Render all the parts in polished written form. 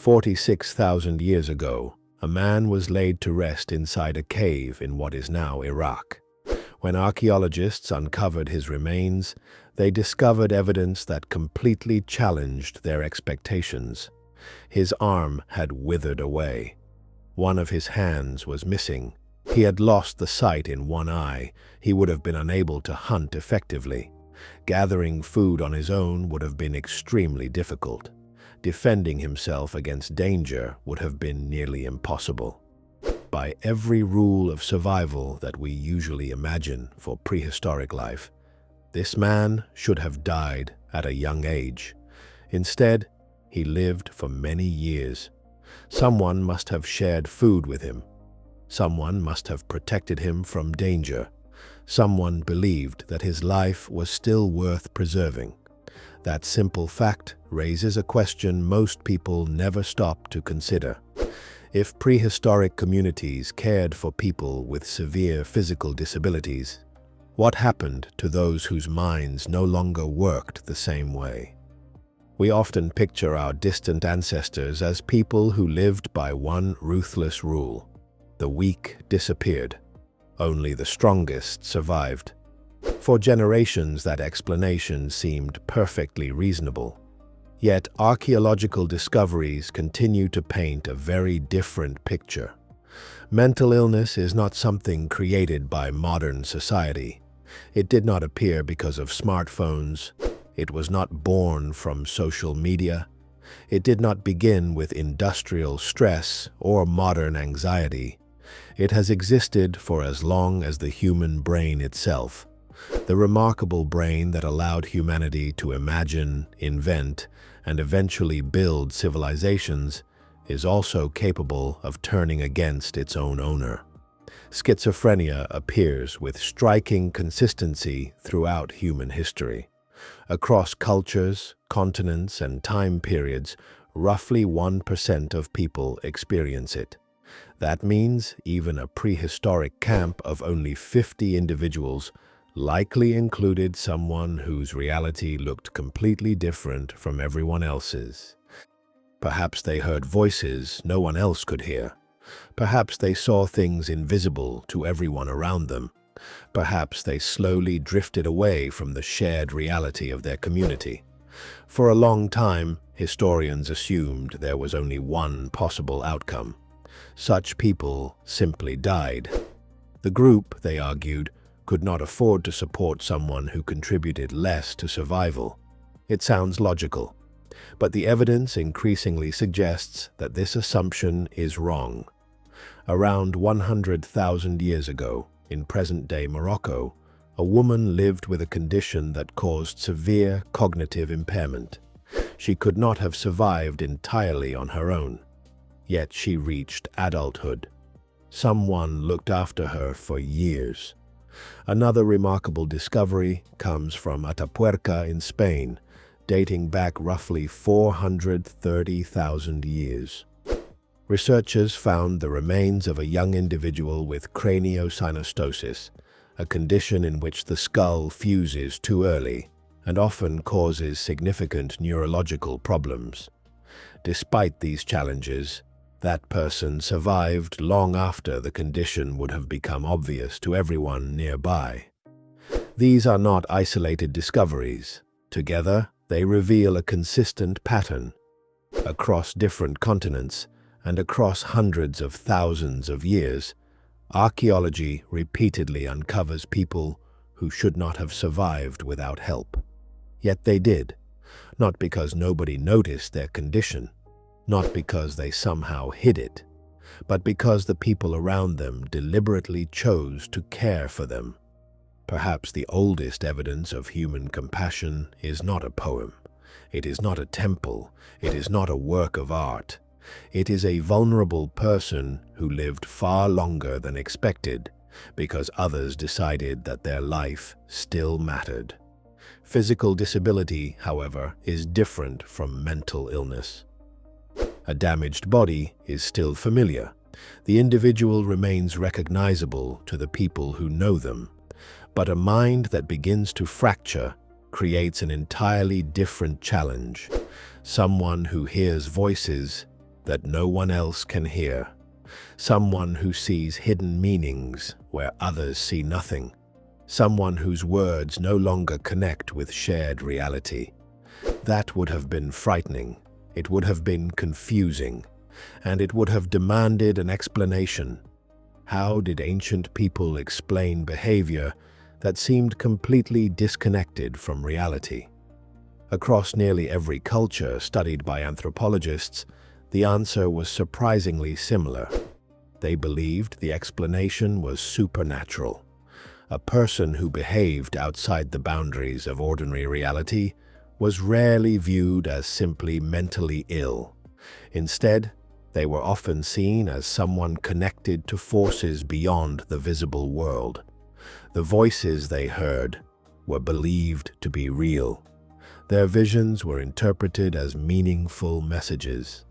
46,000 years ago, a man was laid to rest inside a cave in what is now Iraq. When archaeologists uncovered his remains, they discovered evidence that completely challenged their expectations. His arm had withered away. One of his hands was missing. He had lost the sight in one eye. He would have been unable to hunt effectively. Gathering food on his own would have been extremely difficult. Defending himself against danger would have been nearly impossible. By every rule of survival that we usually imagine for prehistoric life, this man should have died at a young age. Instead, he lived for many years. Someone must have shared food with him. Someone must have protected him from danger. Someone believed that his life was still worth preserving. That simple fact raises a question most people never stop to consider. If prehistoric communities cared for people with severe physical disabilities, what happened to those whose minds no longer worked the same way? We often picture our distant ancestors as people who lived by one ruthless rule: the weak disappeared. Only the strongest survived. For generations, that explanation seemed perfectly reasonable. Yet archaeological discoveries continue to paint a very different picture. Mental illness is not something created by modern society. It did not appear because of smartphones. It was not born from social media. It did not begin with industrial stress or modern anxiety. It has existed for as long as the human brain itself. The remarkable brain that allowed humanity to imagine, invent, and eventually build civilizations is also capable of turning against its own owner. Schizophrenia appears with striking consistency throughout human history. Across cultures, continents, and time periods, roughly 1% of people experience it. That means even a prehistoric camp of only 50 individuals likely included someone whose reality looked completely different from everyone else's. Perhaps they heard voices no one else could hear. Perhaps they saw things invisible to everyone around them. Perhaps they slowly drifted away from the shared reality of their community. For a long time, historians assumed there was only one possible outcome. Such people simply died. The group, they argued, could not afford to support someone who contributed less to survival. It sounds logical, but the evidence increasingly suggests that this assumption is wrong. Around 100,000 years ago, in present-day Morocco, a woman lived with a condition that caused severe cognitive impairment. She could not have survived entirely on her own. Yet she reached adulthood. Someone looked after her for years. Another remarkable discovery comes from Atapuerca in Spain, dating back roughly 430,000 years. Researchers found the remains of a young individual with craniosynostosis, a condition in which the skull fuses too early and often causes significant neurological problems. Despite these challenges, that person survived long after the condition would have become obvious to everyone nearby. These are not isolated discoveries. Together, they reveal a consistent pattern. Across different continents and across hundreds of thousands of years, archaeology repeatedly uncovers people who should not have survived without help. Yet they did, not because nobody noticed their condition, not because they somehow hid it, but because the people around them deliberately chose to care for them. Perhaps the oldest evidence of human compassion is not a poem. It is not a temple. It is not a work of art. It is a vulnerable person who lived far longer than expected because others decided that their life still mattered. Physical disability, however, is different from mental illness. A damaged body is still familiar. The individual remains recognizable to the people who know them. But a mind that begins to fracture creates an entirely different challenge. Someone who hears voices that no one else can hear, someone who sees hidden meanings where others see nothing, someone whose words no longer connect with shared reality. That would have been frightening, it would have been confusing, and it would have demanded an explanation. How did ancient people explain behavior that seemed completely disconnected from reality? Across nearly every culture studied by anthropologists, the answer was surprisingly similar. They believed the explanation was supernatural. A person who behaved outside the boundaries of ordinary reality was rarely viewed as simply mentally ill. Instead, they were often seen as someone connected to forces beyond the visible world. The voices they heard were believed to be real. Their visions were interpreted as meaningful messages.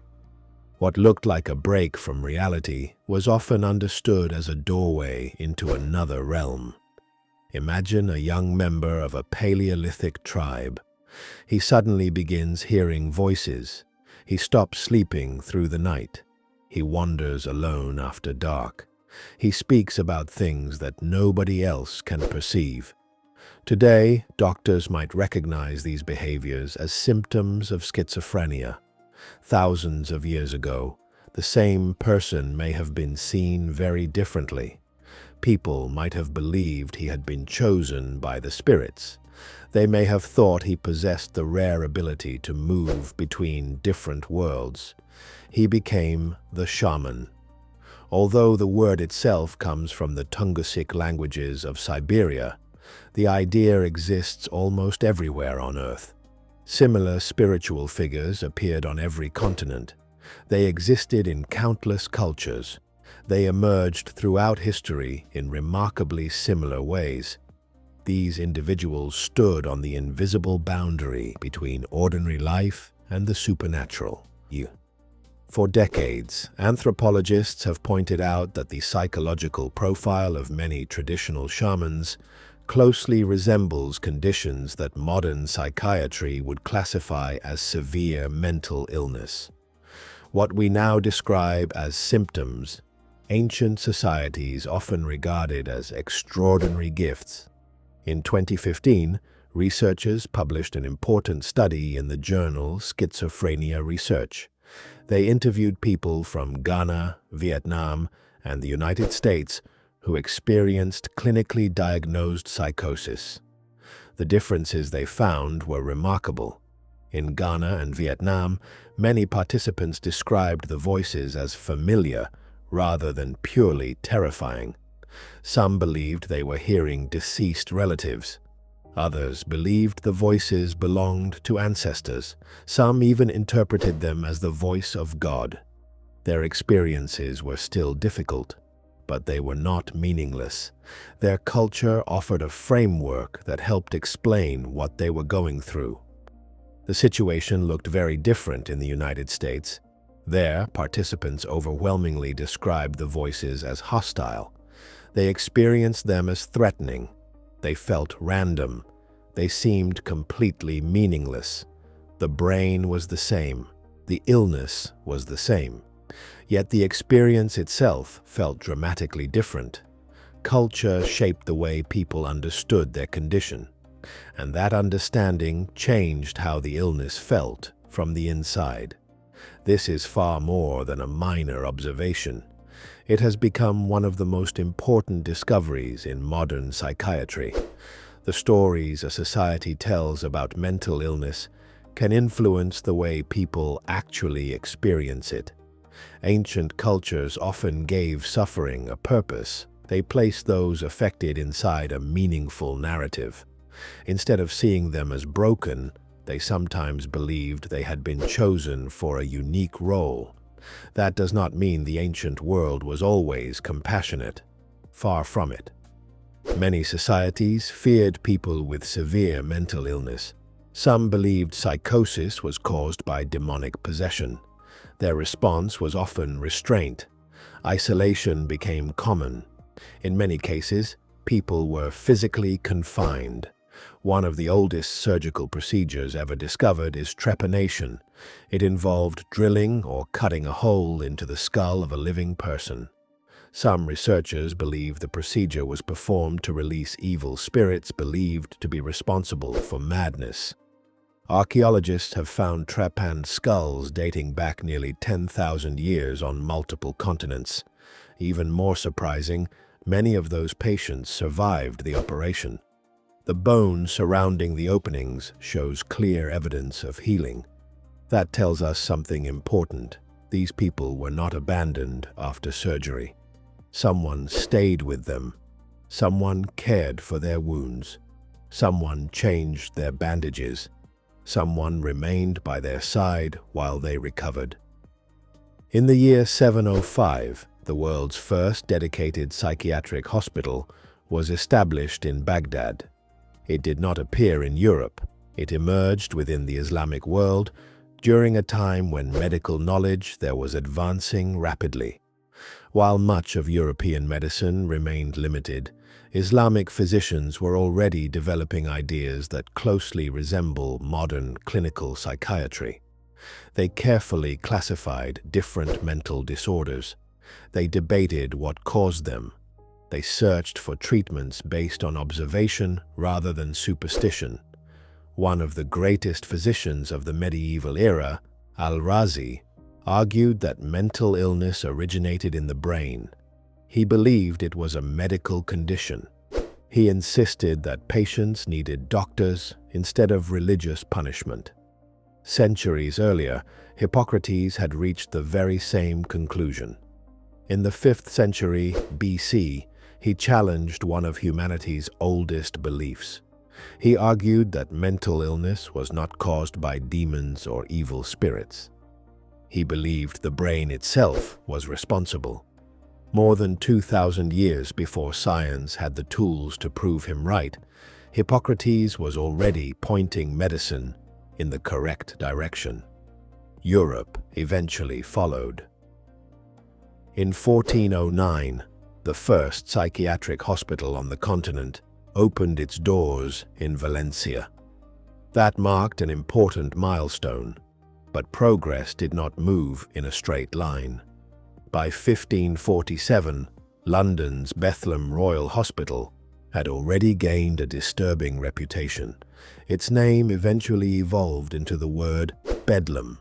What looked like a break from reality was often understood as a doorway into another realm. Imagine a young member of a Paleolithic tribe. He suddenly begins hearing voices. He stops sleeping through the night. He wanders alone after dark. He speaks about things that nobody else can perceive. Today, doctors might recognize these behaviors as symptoms of schizophrenia. Thousands of years ago, the same person may have been seen very differently. People might have believed he had been chosen by the spirits. They may have thought he possessed the rare ability to move between different worlds. He became the shaman. Although the word itself comes from the Tungusic languages of Siberia, the idea exists almost everywhere on Earth. Similar spiritual figures appeared on every continent. They existed in countless cultures. They emerged throughout history in remarkably similar ways. These individuals stood on the invisible boundary between ordinary life and the supernatural. For decades, anthropologists have pointed out that the psychological profile of many traditional shamans closely resembles conditions that modern psychiatry would classify as severe mental illness. What we now describe as symptoms, ancient societies often regarded as extraordinary gifts. In 2015, researchers published an important study in the journal Schizophrenia Research. They interviewed people from Ghana, Vietnam, and the United States who experienced clinically diagnosed psychosis. The differences they found were remarkable. In Ghana and Vietnam, many participants described the voices as familiar rather than purely terrifying. Some believed they were hearing deceased relatives. Others believed the voices belonged to ancestors. Some even interpreted them as the voice of God. Their experiences were still difficult, but they were not meaningless. Their culture offered a framework that helped explain what they were going through. The situation looked very different in the United States. There, participants overwhelmingly described the voices as hostile. They experienced them as threatening. They felt random. They seemed completely meaningless. The brain was the same. The illness was the same. Yet the experience itself felt dramatically different. Culture shaped the way people understood their condition, and that understanding changed how the illness felt from the inside. This is far more than a minor observation. It has become one of the most important discoveries in modern psychiatry. The stories a society tells about mental illness can influence the way people actually experience it. Ancient cultures often gave suffering a purpose. They placed those affected inside a meaningful narrative. Instead of seeing them as broken, they sometimes believed they had been chosen for a unique role. That does not mean the ancient world was always compassionate. Far from it. Many societies feared people with severe mental illness. Some believed psychosis was caused by demonic possession. Their response was often restraint. Isolation became common. In many cases, people were physically confined. One of the oldest surgical procedures ever discovered is trepanation. It involved drilling or cutting a hole into the skull of a living person. Some researchers believe the procedure was performed to release evil spirits believed to be responsible for madness. Archaeologists have found trepanned skulls dating back nearly 10,000 years on multiple continents. Even more surprising, many of those patients survived the operation. The bone surrounding the openings shows clear evidence of healing. That tells us something important. These people were not abandoned after surgery. Someone stayed with them. Someone cared for their wounds. Someone changed their bandages. Someone remained by their side while they recovered. In the year 705, the world's first dedicated psychiatric hospital was established in Baghdad. It did not appear in Europe. It emerged within the Islamic world during a time when medical knowledge there was advancing rapidly. While much of European medicine remained limited, Islamic physicians were already developing ideas that closely resemble modern clinical psychiatry. They carefully classified different mental disorders. They debated what caused them. They searched for treatments based on observation rather than superstition. One of the greatest physicians of the medieval era, Al-Razi, argued that mental illness originated in the brain. He believed it was a medical condition. He insisted that patients needed doctors instead of religious punishment. Centuries earlier, Hippocrates had reached the very same conclusion. In the 5th century BC, he challenged one of humanity's oldest beliefs. He argued that mental illness was not caused by demons or evil spirits. He believed the brain itself was responsible. More than 2,000 years before science had the tools to prove him right, Hippocrates was already pointing medicine in the correct direction. Europe eventually followed. In 1409, the first psychiatric hospital on the continent opened its doors in Valencia. That marked an important milestone, but progress did not move in a straight line. By 1547, London's Bethlem Royal Hospital had already gained a disturbing reputation. Its name eventually evolved into the word Bedlam.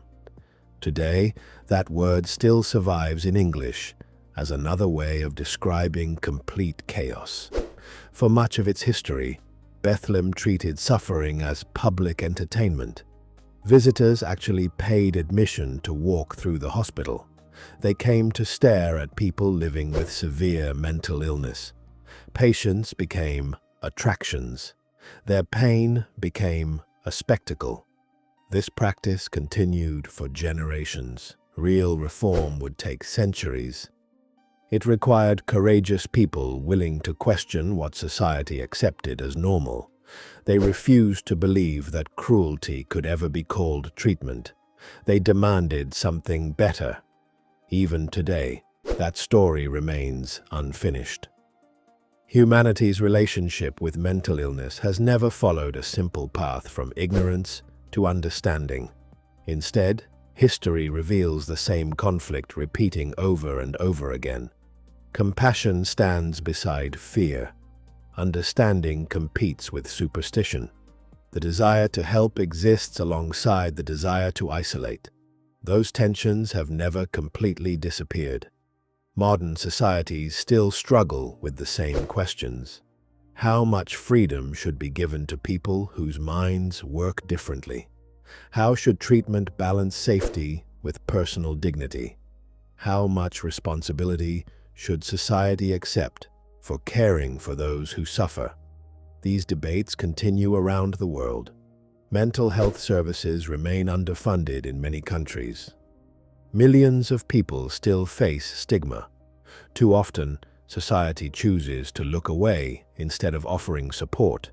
Today, that word still survives in English as another way of describing complete chaos. For much of its history, Bethlem treated suffering as public entertainment. Visitors actually paid admission to walk through the hospital. They came to stare at people living with severe mental illness. Patients became attractions. Their pain became a spectacle. This practice continued for generations. Real reform would take centuries. It required courageous people willing to question what society accepted as normal. They refused to believe that cruelty could ever be called treatment. They demanded something better. Even today, that story remains unfinished. Humanity's relationship with mental illness has never followed a simple path from ignorance to understanding. Instead, history reveals the same conflict repeating over and over again. Compassion stands beside fear. Understanding competes with superstition. The desire to help exists alongside the desire to isolate. Those tensions have never completely disappeared. Modern societies still struggle with the same questions. How much freedom should be given to people whose minds work differently? How should treatment balance safety with personal dignity? How much responsibility should society accept for caring for those who suffer? These debates continue around the world. Mental health services remain underfunded in many countries. Millions of people still face stigma. Too often, society chooses to look away instead of offering support.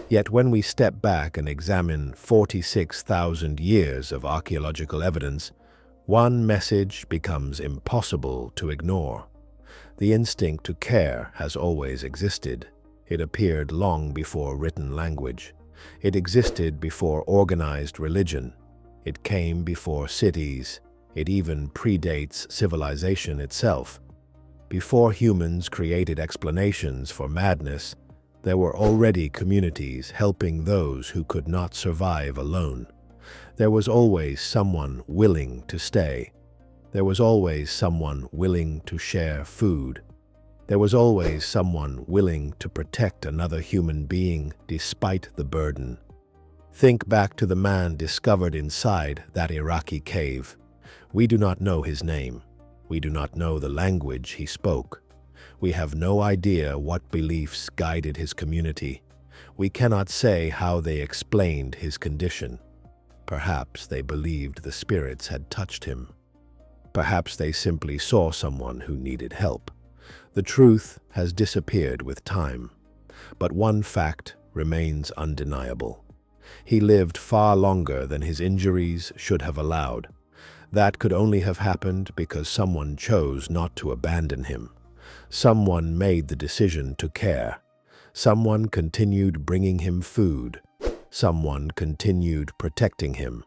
Yet when we step back and examine 46,000 years of archaeological evidence, one message becomes impossible to ignore. The instinct to care has always existed. It appeared long before written language. It existed before organized religion. It came before cities. It even predates civilization itself. Before humans created explanations for madness, there were already communities helping those who could not survive alone. There was always someone willing to stay. There was always someone willing to share food. There was always someone willing to protect another human being despite the burden. Think back to the man discovered inside that Iraqi cave. We do not know his name. We do not know the language he spoke. We have no idea what beliefs guided his community. We cannot say how they explained his condition. Perhaps they believed the spirits had touched him. Perhaps they simply saw someone who needed help. The truth has disappeared with time, but one fact remains undeniable. He lived far longer than his injuries should have allowed. That could only have happened because someone chose not to abandon him. Someone made the decision to care. Someone continued bringing him food. Someone continued protecting him.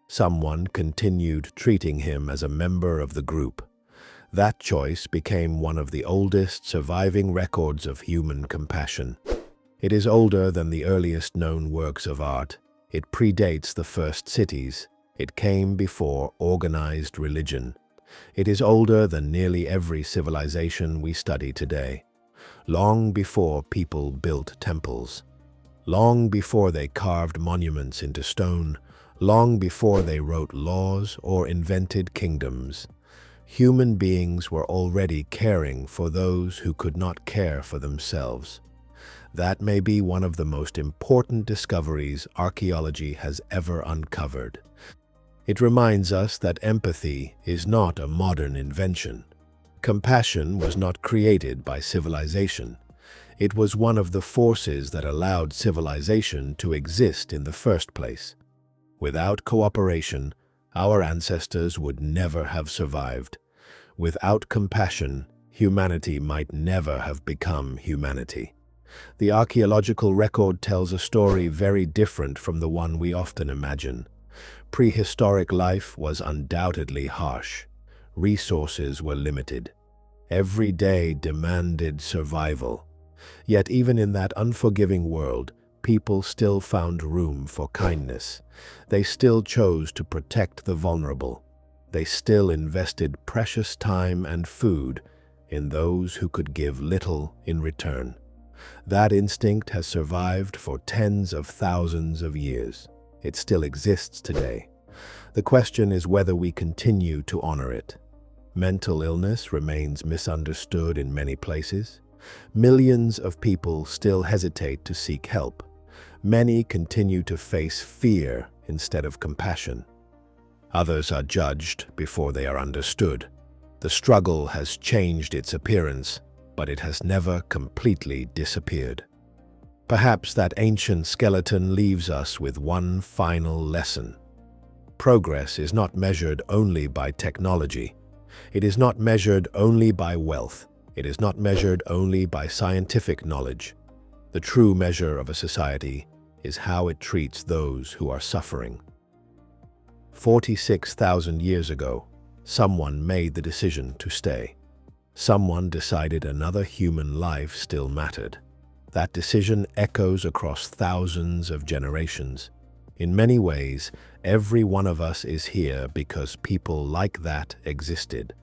Someone continued treating him as a member of the group. That choice became one of the oldest surviving records of human compassion. It is older than the earliest known works of art. It predates the first cities. It came before organized religion. It is older than nearly every civilization we study today. Long before people built temples. Long before they carved monuments into stone. Long before they wrote laws or invented kingdoms. Human beings were already caring for those who could not care for themselves. That may be one of the most important discoveries archaeology has ever uncovered. It reminds us that empathy is not a modern invention. Compassion was not created by civilization. It was one of the forces that allowed civilization to exist in the first place. Without cooperation, our ancestors would never have survived. Without compassion, humanity might never have become humanity. The archaeological record tells a story very different from the one we often imagine. Prehistoric life was undoubtedly harsh. Resources were limited. Every day demanded survival. Yet even in that unforgiving world, people still found room for kindness. They still chose to protect the vulnerable. They still invested precious time and food in those who could give little in return. That instinct has survived for tens of thousands of years. It still exists today. The question is whether we continue to honor it. Mental illness remains misunderstood in many places. Millions of people still hesitate to seek help. Many continue to face fear instead of compassion. Others are judged before they are understood. The struggle has changed its appearance, but it has never completely disappeared. Perhaps that ancient skeleton leaves us with one final lesson. Progress is not measured only by technology. It is not measured only by wealth. It is not measured only by scientific knowledge. The true measure of a society is how it treats those who are suffering. 46,000 years ago, someone made the decision to stay. Someone decided another human life still mattered. That decision echoes across thousands of generations. In many ways, every one of us is here because people like that existed.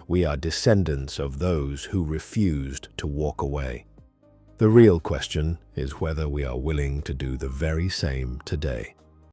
We are descendants of those who refused to walk away. The real question is whether we are willing to do the very same today.